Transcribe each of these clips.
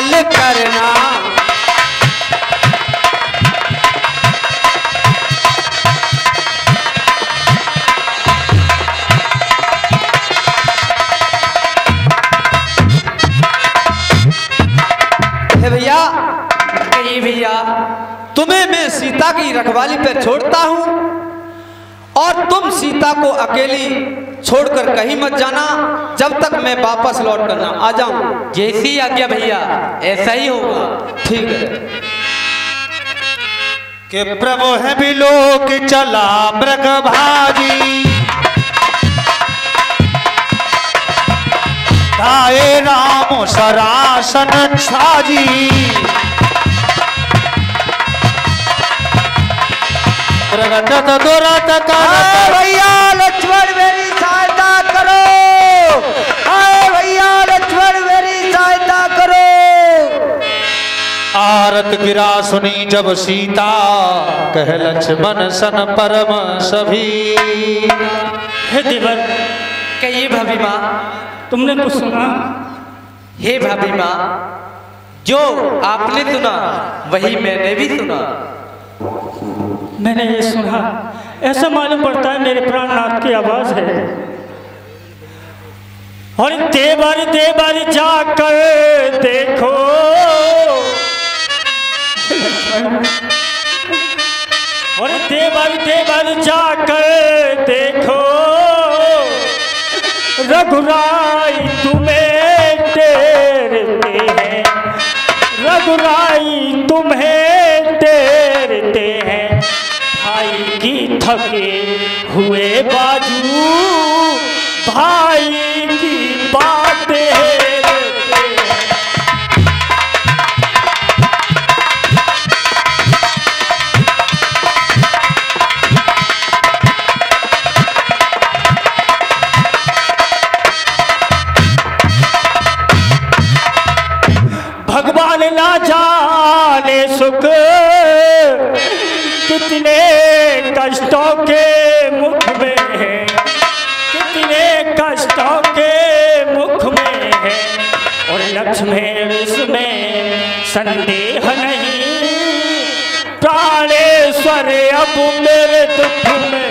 ख्याल करना। भैया कहीं भैया तुम्हें मैं सीता की रखवाली पर छोड़ता हूं और तुम सीता को अकेली छोड़कर कहीं मत जाना जब तक मैं वापस लौट कर ना आ जाऊं। जैसी आज्ञा भैया ऐसा ही होगा। ठीक है। कि प्रभु है बिलोक चला मृग भाजी, गाए राम सरासन छाजी। प्रगट दुरत कर भैया लक्ष्मण मेरी सहायता करो। आए भैया लक्ष्मण मेरी सहायता करो। आरत गिरा सुनी जब सीता, कह लक्ष्मण सन परम सभी। हे देवर कहिए भाभी माँ, तुमने कुछ सुना? हे भाभी माँ, जो आपने सुना वही मैंने भी सुना। मैंने ये सुना, ऐसा मालूम पड़ता है मेरे प्राणनाथ की आवाज है। और देवर जाकर देखो, और देवर जाकर देखो, रघुराई तुम्हें टेरते हैं, रघुराई तुम्हें टेरते हैं। भाई की थके हुए बाजू, भाई की बातें भगवान ना जाने सुख कितने कष्टों के मुख में है, कितने कष्टों के मुख में है। और लक्ष्मण इसमें संदेह नहीं, प्राणेश्वर अब मेरे दुख में।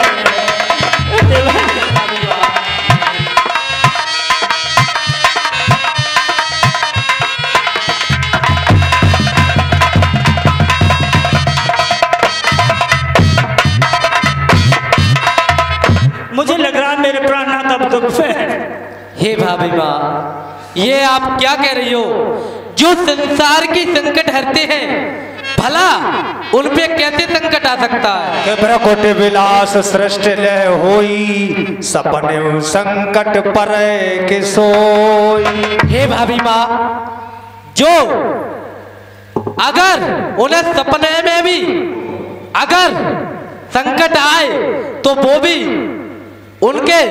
मुझे लग रहा है मेरे प्राणनाथ अब दुख में है। हे भाभी माँ, ये आप क्या कह रही हो? जो संसार की संकट हरते हैं, भला उन पे कैसे संकट आ सकता है? कि प्रकुट विलास सृष्टि लय होई, सपने संकट पर के सोई। हे भाभी माँ, जो अगर उन्हें सपने में भी अगर संकट आए तो वो भी उनके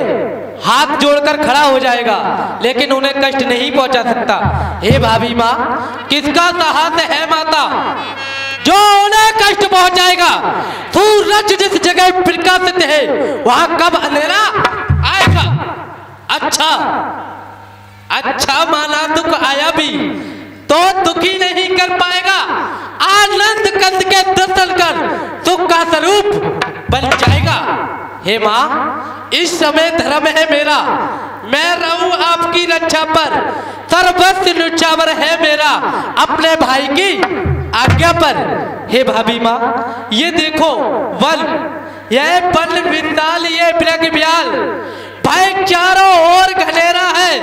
हाथ जोड़कर खड़ा हो जाएगा, लेकिन उन्हें कष्ट नहीं पहुंचा सकता। हे भाभी माँ, किसका साहस है माता जो उन्हें कष्ट पहुंचाएगा? सूरज जिस जगह प्रकाशित है वहां कब अंधेरा आएगा? अच्छा माना दुख आया भी तो दुखी नहीं कर पाएगा। आनंद कंद के दर्शन कर सुख का स्वरूप बन जाएगा। हे माँ, इस समय धर्म है मेरा, मैं रहूं आपकी रक्षा पर, सर्वस्व न्यौछावर है मेरा अपने भाई की आज्ञा पर। हे भाभी माँ, ये देखो वन, यह वन विशाल, ये मृग ब्याल, भाई चारों ओर घनेरा है।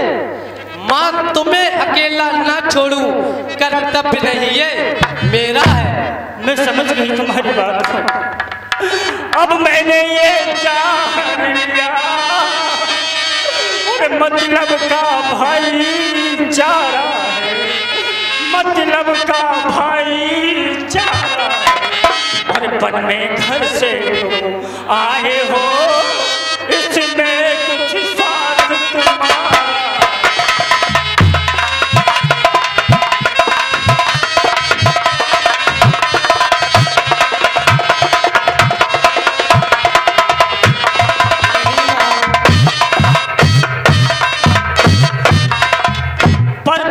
माँ तुम्हें अकेला ना छोड़ूं, कर्तव्य नहीं ये मेरा है। मैं समझ गई तुम्हारी बात को। अब मैंने ये जान लिया, और मतलब का भाईचारा है, मतलब का भाईचारा। और वन में घर से तुम आए हो, इसमें कुछ स्वार्थ तुम्हारा।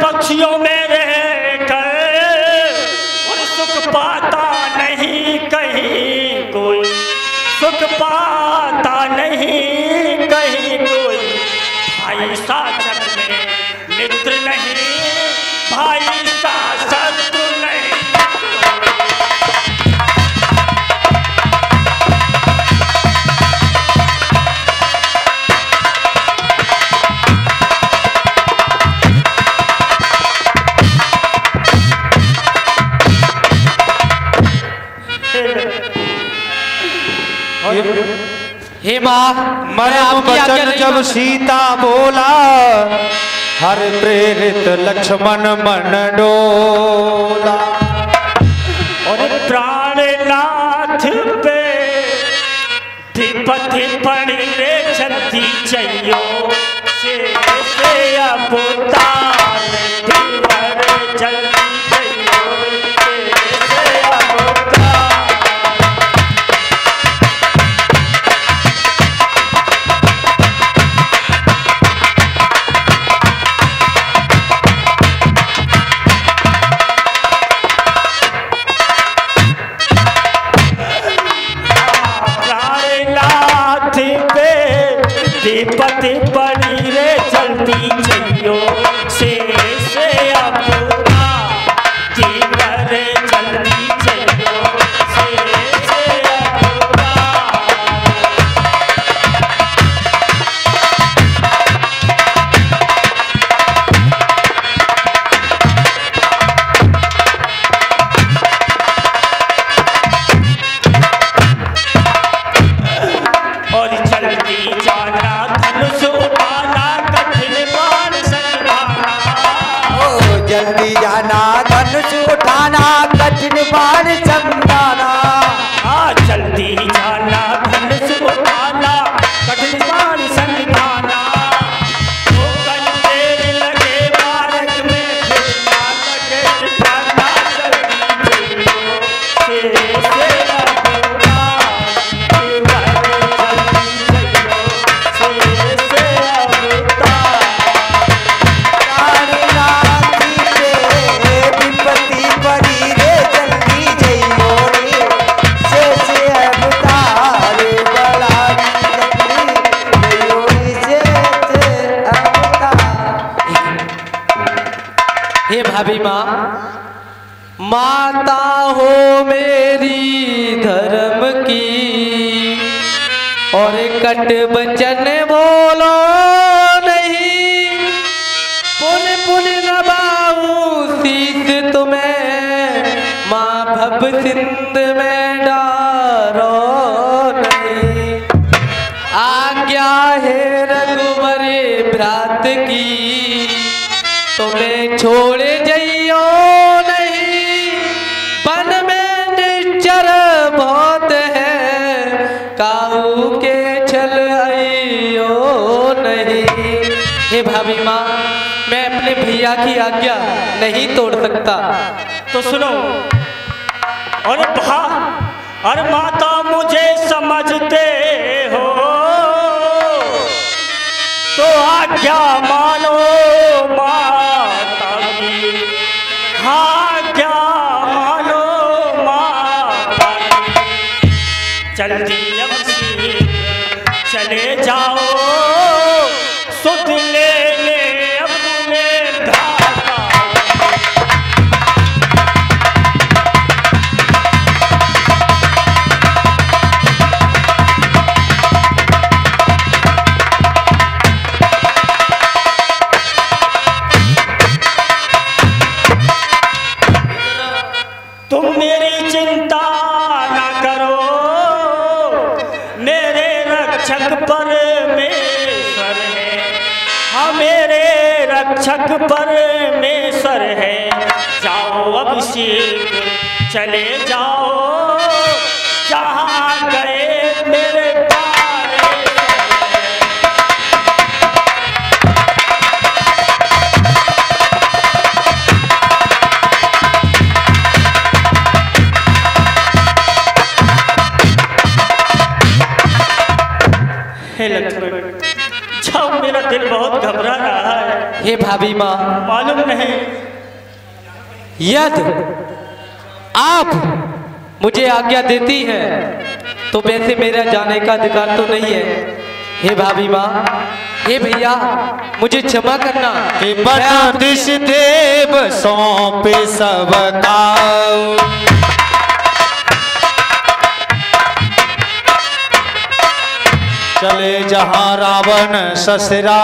पक्षियों में रह कर नहीं कोई भाई सा जग में मित्र नहीं, भाई सा शत्रु नहीं। हे माँ, मैं मरम आपकी आज्ञा वचन नहीं जब मानूं। सीता बोला, हर प्रेरित लक्ष्मण मन डोला। और प्राणनाथ पे विपत्ति पड़ी रे जल्दी चलियो से अवतार दीवर जल्दी चलियो से अवतार। विपत्ति पड़ी रे जल्दी चलियो से अवतार दीवर जल्दी चलियो से अवतार। और जल्दी जाना धनुष उठाना कठिन बाण संभालना। ओ जल्दी जाना धनुष उठाना कठिन बाण संभालना। जल्दी जाना धनुष उठाना कठिन बाण संभालना। तो कल देर लगे मार्ग में फिर ना लगे ठिकाना। जल्दी चलियो से अवतार दीवर जल्दी चलियो से अवतार। प्राणनाथी पे विपत्ति पड़ी रे जल्दी जइयो रे से अवतार बड़ाई जल्दी जइयो से अवतार। हे भाभी माँ, माता हो मेरी धर्म की, और कट वचन बोलो नहीं। पुन पुन नभाऊं शीस तुम्हें, माँ भव सिंध में डारो नहीं। आज्ञा है रघुवरे भ्रात की, तुम्हें छोड़ जइयो नहीं। वन में निश्चर बहुत है, काऊ के छल आइयो नहीं। हे भाभी माँ, मैं अपने भैया की आज्ञा नहीं तोड़ सकता। तो सुनो, और माता मुझे समझते हो तो आज्ञा मानो माता की। आज्ञा मानो माता की। जल्दी अब चले जाओ सुध ले अपने धाता। तुम मेरी चिंता ना करो, मेरे रक्षक परमेश्वर है। हाँ मेरे रक्षक परमेश्वर है। जाओ अब शीघ्र चले जाओ जहाँ गए मेरे प्यारे। हे लक्ष्मण, जाओ, मेरा दिल बहुत घबरा रहा है। हे भाभी माँ, मालूम नहीं यदि आप मुझे आज्ञा देती हैं तो वैसे मेरा जाने का अधिकार तो नहीं है। हे भाभी माँ, हे भैया, मुझे क्षमा करना। कि बन दिश देव सौंपे सब काऊ, चले जहां रावण ससुरा।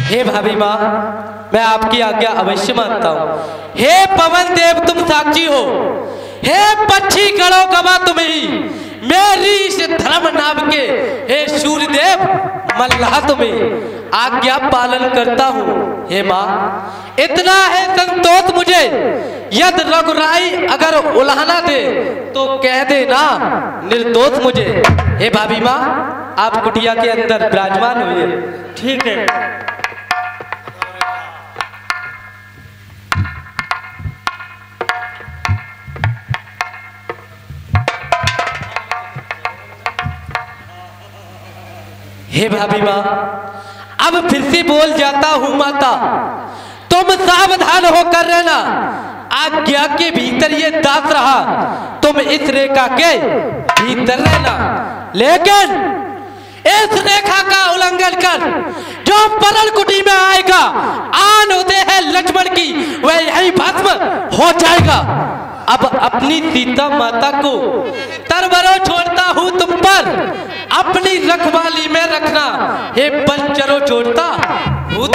हे भाभी माँ, मैं आपकी आज्ञा अवश्य मानता हूँ। हे पवन देव तुम साक्षी हो, हे पक्षी गणों गवा तुम ही, मेरी इस धर्म नाम के हे सूर्यदेव मल्लाह तुम्हें आज्ञा पालन करता हूँ। हे माँ, इतना है संतोष मुझे, यदि रघुराई अगर उलाहना दे तो कह देना निर्दोष मुझे। हे भाभी माँ, आप कुटिया के अंदर विराजमान हुए। ठीक है। हे भाभी माँ, अब फिर से बोल जाता हूँ माता, तुम सावधान होकर रहना। आज्ञा के भीतर ये दास रहा, तुम इस रेखा के भीतर रहना, लेकिन इस रेखा का उल्लंघन कर जो परल कुटी में आएगा, आन उदय है लक्ष्मण की, वह यही भस्म हो जाएगा। अब अपनी सीता माता को तरबरों छोड़ता हूँ तुम पर, अपनी रखवाली में रखना। हे बंचरों छोड़ता हूँ